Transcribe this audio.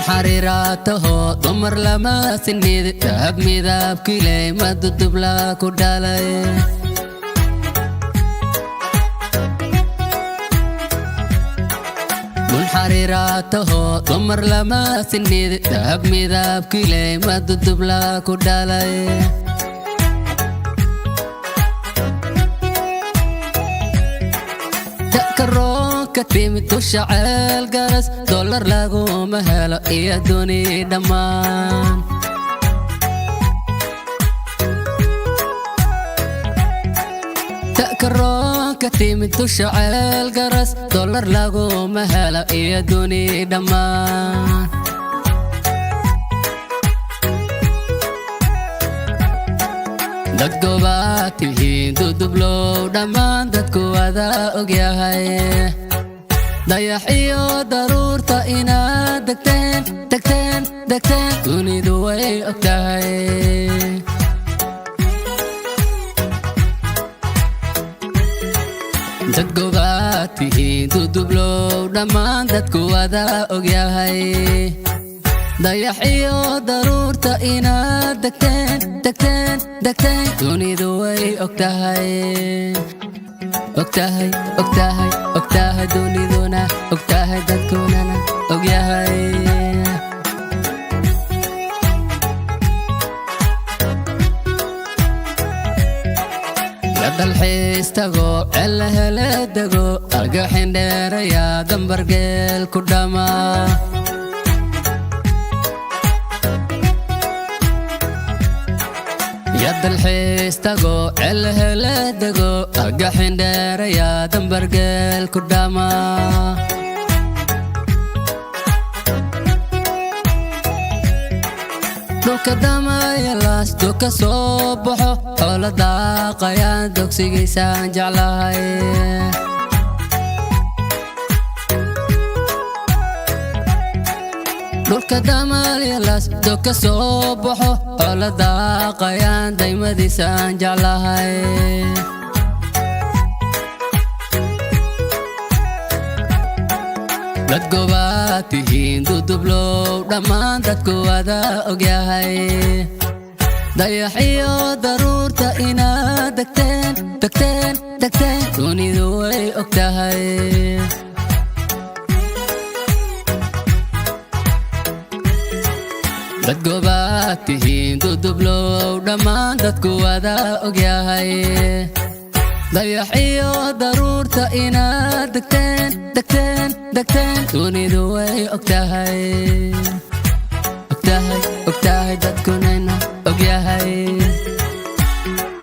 حريراته ضمر لما سنيد تهب ميذاب كيلي مد الدبلا كدالي حريراته ضمر لما سنيد تهب ميذاب كيلي مد الدبلا كدالي تأكرو كتيم تشعل قرس دولار لاغو مهلا إيا دوني دمان تأكرو كتيم تشعل قرس دولار لاغو مهلا إيا دوني دمان dadku baad tihiin dudublow dhammaan dadku wada ogyahay dayax iyo daruurta inaad degteen dunidu way ogtahay dadku baad tihiin dudublow dhammaan dadku wada ogyahay dayax iyo daruurta inaad degteen dunidu way ogtahay duniduna ogtahay dadkunana ogyahay dalxiis tago cella hele dego argaxin dheeraya dambargeel ku dhamaa يد الحيس تقو عله دقو أرقحين دير يا دنبرقل كداما دوك داما يلاس دوك صوبحو حول الداقة يا دوك سيقيسان جعلاي dhulka damal yalas doka soo baxo xoolo daaqayaan daymadiisaan jeclahay dad gobaad tihiin dudublow dhammaan dadku wada ogyahay dayax iyo daruurta inaad degteen dunidu way ogtahay dadku baad tihiin dudublow dhammaan dadku wada ogyahay dayax iyo daruurta inaad degteen dunidu way ogtahay dadkunayna